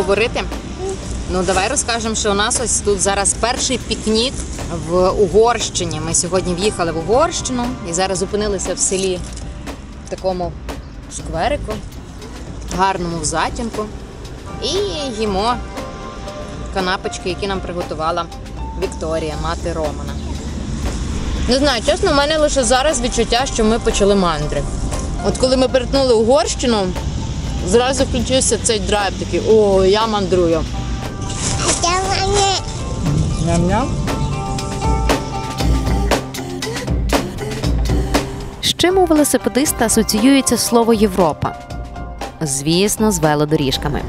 поговорити? Ну, давай розкажемо, що у нас ось тут зараз перший пікнік в Угорщині. Ми сьогодні в'їхали в Угорщину і зараз зупинилися в селі в такому скверику, гарному в затінку. І їмо канапочки, які нам приготувала Вікторія, мати Романа. Не знаю, чесно, в мене лише зараз відчуття, що ми почали мандри. От коли ми перетнули Угорщину, зразу включився цей драйв такий: о, я мандрую. Ням-ням. З чим у велосипедиста асоціюється слово «Європа»? Звісно, з велодоріжками.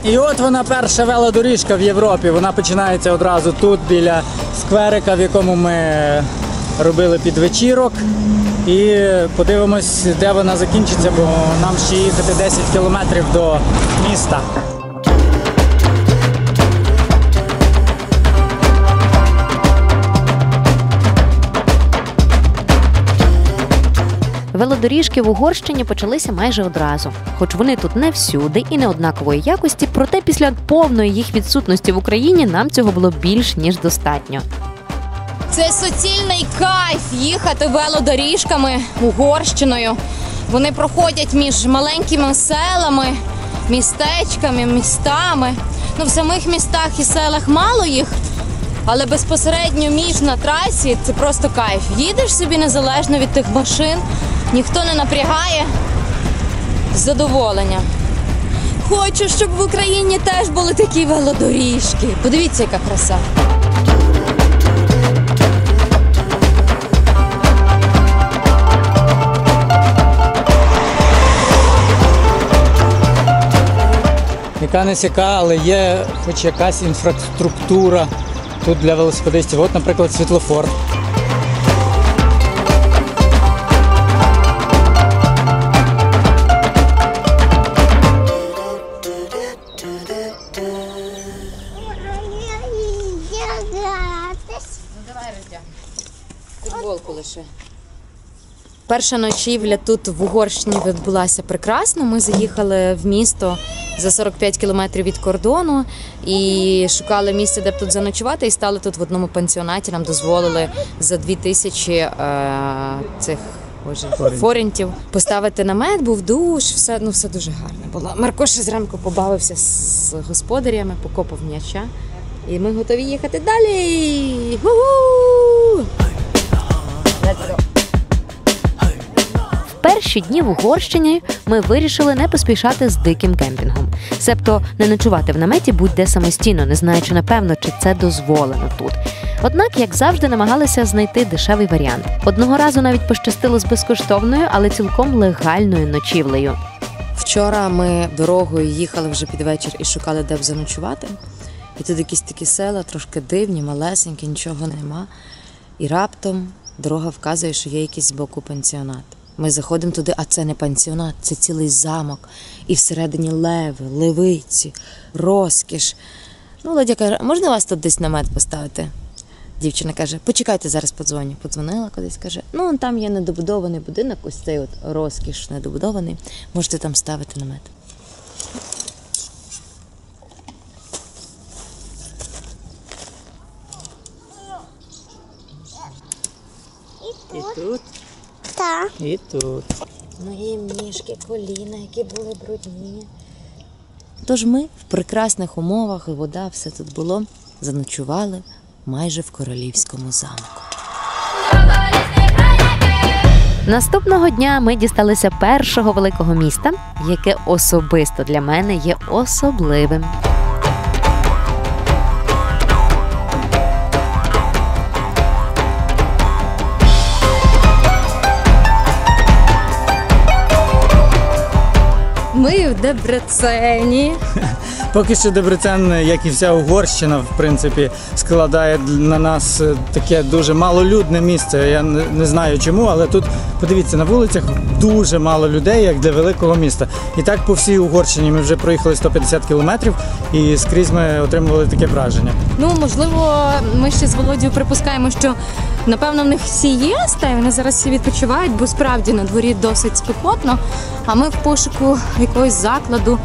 І от вона, перша велодоріжка в Європі. Вона починається одразу тут, біля скверика, в якому ми робили підвечірок. І подивимось, де вона закінчиться, бо нам ще їхати 10 кілометрів до міста. Велодоріжки в Угорщині почалися майже одразу. Хоч вони тут не всюди і не однакової якості, проте після повної їх відсутності в Україні нам цього було більш ніж достатньо. Це суцільний кайф їхати велодоріжками Угорщиною. Вони проходять між маленькими селами, містечками, містами. Ну, в самих містах і селах мало їх, але безпосередньо між на трасі – це просто кайф. Їдеш собі незалежно від тих машин, ніхто не напрягає, задоволення. Хочу, щоб в Україні теж були такі велодоріжки. Подивіться, яка краса. Яка не сяка, але є хоч якась інфраструктура тут для велосипедистів. От, наприклад, світлофор. Футболку лише. Перша ночівля тут в Угорщині відбулася прекрасно. Ми заїхали в місто за 45 кілометрів від кордону і шукали місце, де б тут заночувати, і стали тут в одному пансіонаті. Нам дозволили за 2000 цих форінтів поставити намет, був душ, все дуже гарно було. Марко ще зранку побавився з господарями, покопав м'яча. І ми готові їхати далі. Ху-ху! В перші дні в Угорщині ми вирішили не поспішати з диким кемпінгом. Себто не ночувати в наметі будь-де самостійно, не знаючи напевно, чи це дозволено тут. Однак, як завжди, намагалися знайти дешевий варіант. Одного разу навіть пощастило з безкоштовною, але цілком легальною ночівлею. Вчора ми дорогою їхали вже під вечір і шукали, де б заночувати. І тут якісь такі села, трошки дивні, малесенькі, нічого нема. І раптом дорога вказує, що є якийсь збоку пансіонат. Ми заходимо туди, а це не пансіонат, це цілий замок. І всередині леви, левиці, розкіш. Ну, Ладя каже, можна вас тут десь намет поставити? Дівчина каже, почекайте, зараз подзвоню. Подзвонила кудись, каже, ну, там є недобудований будинок, ось цей от розкіш недобудований, можете там ставити намет. І тут. Так. І тут. Мої ніжки, коліна, які були брудні. Тож ми в прекрасних умовах, і вода, все тут було, заночували майже в королівському замку. Наступного дня ми дісталися першого великого міста, яке особисто для мене є особливим. Ми в Дебрецені. Поки що Дебрецен, як і вся Угорщина, в принципі, складає на нас таке дуже малолюдне місце. Я не знаю чому, але тут Подивіться, на вулицях дуже мало людей, як для великого міста. І так по всій Угорщині ми вже проїхали 150 кілометрів і скрізь ми отримували таке враження. Ну, можливо, ми ще з Володією припускаємо, що напевно в них сієста, і вони зараз всі відпочивають, бо справді на дворі досить спекотно. А ми в пошуку якогось закладу,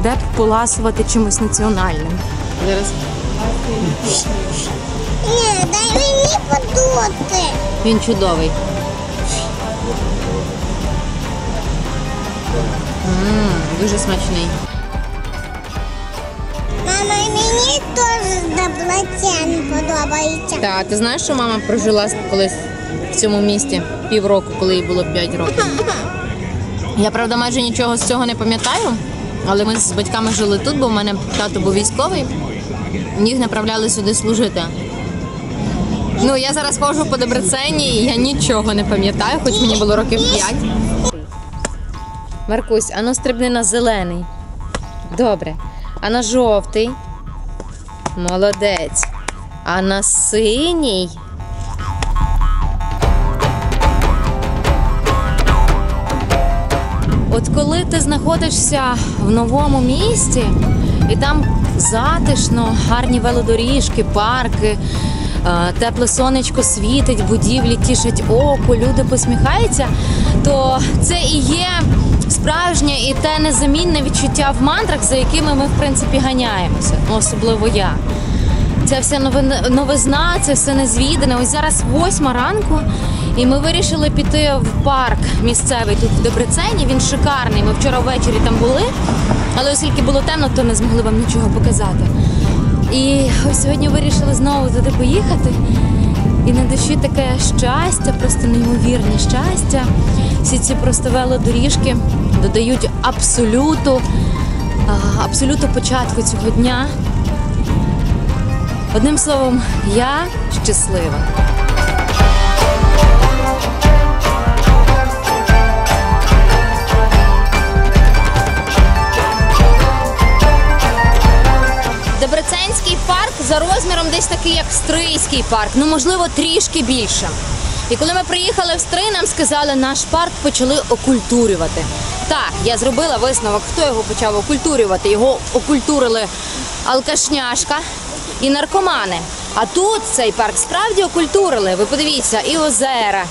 де б поласувати чимось національним. Зараз Ні, дай мені подути. він чудовий. Дуже смачний. Мама, мені теж Дебрецен подобається. Так, ти знаєш, що мама прожила колись в цьому місті півроку, коли їй було 5 років. Я, правда, майже нічого з цього не пам'ятаю, але ми з батьками жили тут, бо в мене тато був військовий, їх направляли сюди служити. Ну, я зараз ходжу по Дебрецені, і я нічого не пам'ятаю, хоч мені було років 5. Маркусь, а ну стрибни на зелений. Добре. А на жовтий? Молодець. А на синій? От коли ти знаходишся в новому місті, і там затишно, гарні велодоріжки, парки, тепле сонечко світить, будівлі тішать око, люди посміхаються, то це і є справжнє і те незамінне відчуття в мандрах, за якими ми, в принципі, ганяємося, особливо я. Ця вся новизна, це все незвідане. Ось зараз 8 ранку, і ми вирішили піти в парк місцевий тут в Дебрецені. Він шикарний. Ми вчора ввечері там були, але оскільки було темно, то не змогли вам нічого показати. І ось сьогодні вирішили знову туди поїхати. І на душі таке щастя, просто неймовірне щастя. Всі ці просто велодоріжки додають абсолюту початку цього дня. Одним словом, я щаслива. Дебреценський парк за розміром десь такий, як Стрийський парк, ну, можливо, трішки більше. І коли ми приїхали в Стрий, нам сказали, наш парк почали окультурювати. Так, я зробила висновок, хто його почав окультурювати. Його окультурили алкашняшка і наркомани. А тут цей парк справді окультурили. Ви подивіться, і озера,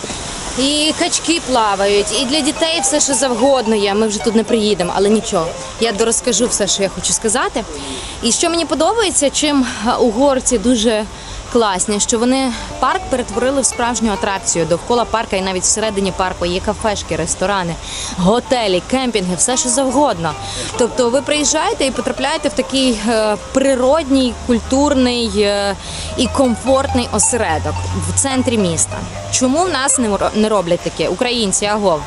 і качки плавають, і для дітей все, що завгодно є. Ми вже тут не приїдемо, але нічого. Я дорозкажу все, що я хочу сказати. І що мені подобається, чим угорці дуже класні, що вони парк перетворили в справжню атракцію. Довкола парка і навіть всередині парку є кафешки, ресторани, готелі, кемпінги, все, що завгодно. Тобто ви приїжджаєте і потрапляєте в такий природній, культурний і комфортний осередок в центрі міста. Чому в нас не роблять таке? Українці, агов.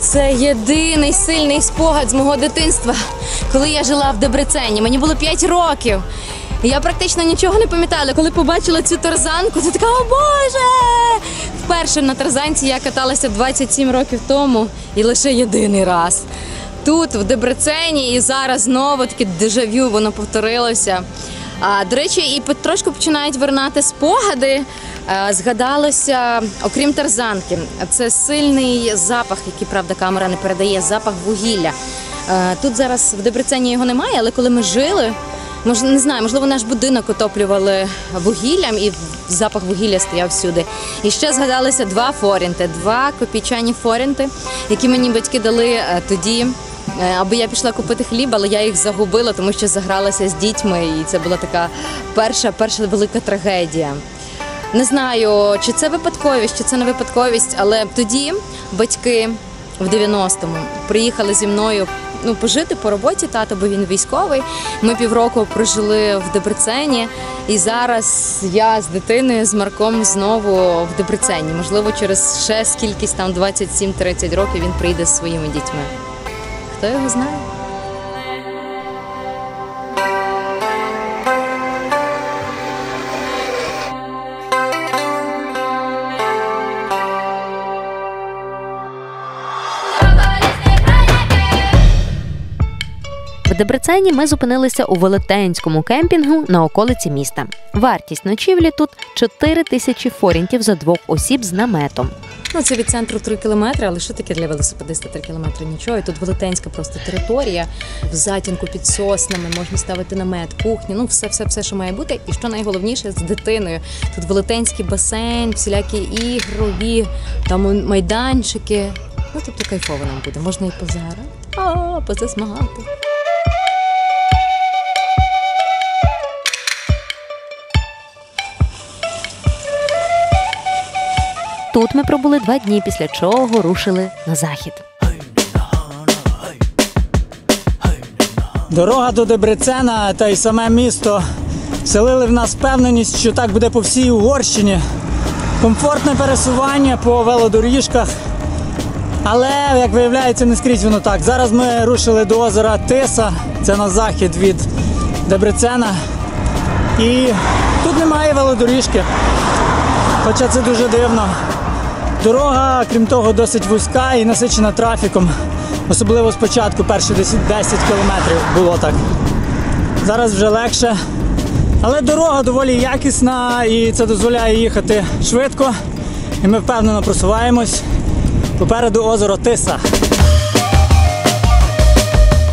Це єдиний сильний спогад з мого дитинства, коли я жила в Дебрецені. Мені було 5 років. Я практично нічого не пам'ятала. Коли побачила цю тарзанку, то така, о Боже! Вперше на тарзанці я каталася 27 років тому і лише єдиний раз. Тут, в Дебрецені, і зараз знову таке дежавю, воно повторилося. До речі, і трошки починають вернати спогади. Згадалося, окрім тарзанки, це сильний запах, який, правда, камера не передає, запах вугілля. Тут зараз в Дебрецені його немає, але коли ми жили, не знаю, можливо, наш будинок отоплювали вугіллям, і запах вугілля стояв всюди. І ще згадалися 2 форінти, 2 копійчані форінти, які мені батьки дали тоді, аби я пішла купити хліб, але я їх загубила, тому що загралася з дітьми, і це була така перша велика трагедія. Не знаю, чи це випадковість, чи це не випадковість, але тоді батьки в 90-му приїхали зі мною пожити по роботі, тато, бо він військовий. Ми півроку прожили в Дебрецені, і зараз я з дитиною, з Марком знову в Дебрецені. Можливо, через ще скількись там 27-30 років він прийде з своїми дітьми. Хто його знає? Дебрецені ми зупинилися у велетенському кемпінгу на околиці міста. Вартість ночівлі тут 4000 форінтів за 2 осіб з наметом. Ну, це від центру 3 кілометри, але що таке для велосипедиста 3 кілометри? Нічого. І тут велетенська просто територія, в затінку під соснами, можна ставити намет, кухню, ну все, що має бути. І що найголовніше, з дитиною. Тут велетенський басейн, всілякі ігрові, там майданчики. Ну, тобто кайфово нам буде. Можна і позагорати, позасмагати. Тут ми пробули 2 дні, після чого рушили на захід. Дорога до Дебрецена та й саме місто вселили в нас впевненість, що так буде по всій Угорщині. Комфортне пересування по велодоріжках, але, як виявляється, не скрізь воно так. Зараз ми рушили до озера Тиса, це на захід від Дебрецена, і тут немає велодоріжки, хоча це дуже дивно. Дорога, крім того, досить вузька і насичена трафіком. Особливо спочатку, перші 10 кілометрів було так. Зараз вже легше. Але дорога доволі якісна і це дозволяє їхати швидко. І ми впевнено просуваємось. Попереду озеро Тиса.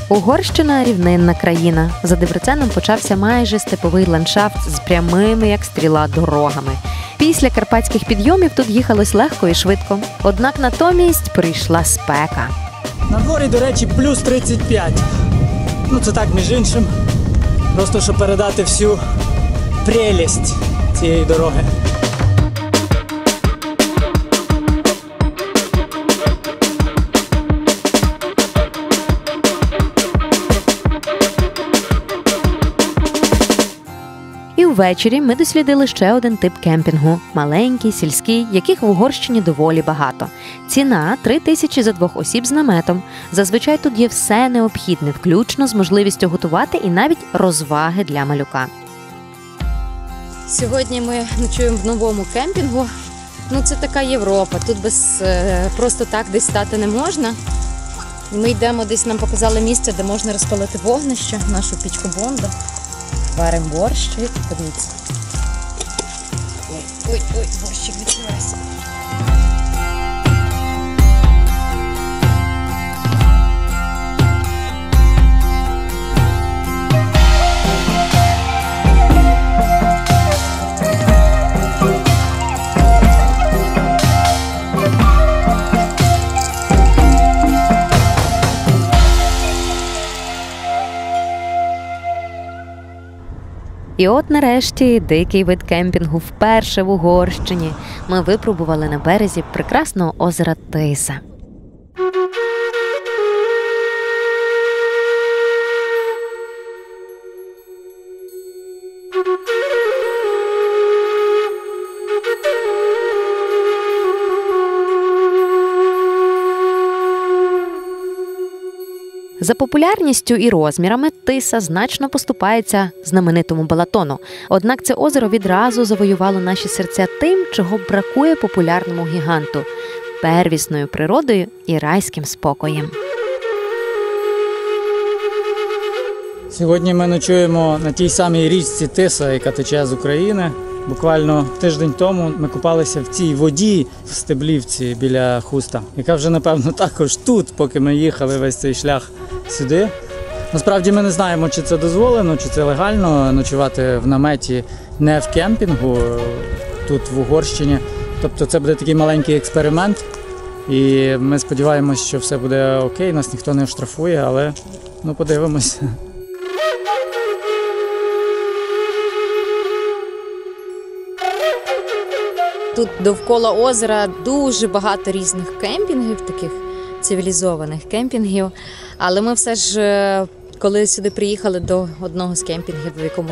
Угорщина – рівнинна країна. За Дебреценом почався майже степовий ландшафт з прямими, як стріла, дорогами. Після карпатських підйомів тут їхалось легко і швидко. Однак натомість прийшла спека. На дворі, до речі, плюс 35. Ну це так, між іншим. Просто щоб передати всю прелість цієї дороги. І ввечері ми дослідили ще один тип кемпінгу – маленький, сільський, яких в Угорщині доволі багато. Ціна – 3000 за 2 осіб з наметом. Зазвичай тут є все необхідне, включно з можливістю готувати і навіть розваги для малюка. Сьогодні ми ночуємо в новому кемпінгу. Ну, це така Європа. Тут просто так десь стати не можна. І ми йдемо, десь нам показали місце, де можна розпалити вогнище, нашу пічку Бонда. Варимо борщ. Подивіться. Ой, борщик відкривайся. І от нарешті дикий вид кемпінгу вперше в Угорщині. Ми випробували на березі прекрасного озера Тиса. За популярністю і розмірами Тиса значно поступається знаменитому Балатону. Однак це озеро відразу завоювало наші серця тим, чого бракує популярному гіганту – первісною природою і райським спокоєм. Сьогодні ми ночуємо на тій самій річці Тиса, яка тече з України. Буквально тиждень тому ми купалися в цій воді в Стеблівці біля Хуста, яка вже, напевно, також тут, поки ми їхали весь цей шлях сюди. Насправді ми не знаємо, чи це дозволено, чи це легально ночувати в наметі не в кемпінгу, тут в Угорщині. Тобто це буде такий маленький експеримент. І ми сподіваємось, що все буде окей, нас ніхто не оштрафує, але подивимось. Тут довкола озера дуже багато різних кемпінгів, таких цивілізованих кемпінгів. Але ми все ж, коли сюди приїхали до одного з кемпінгів, в якому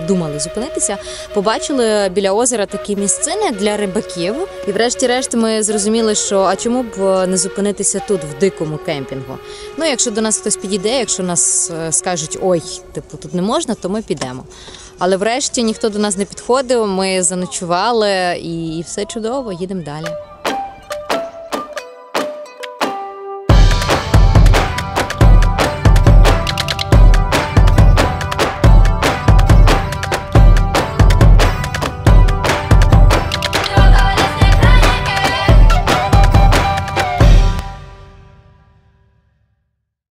думали зупинитися, побачили біля озера такі місцини для рибаків. І врешті-решт ми зрозуміли, що а чому б не зупинитися тут, в дикому кемпінгу. Ну, якщо до нас хтось підійде, якщо нас скажуть, ой, тут не можна, то ми підемо. Але врешті ніхто до нас не підходив, ми заночували і все чудово, їдемо далі.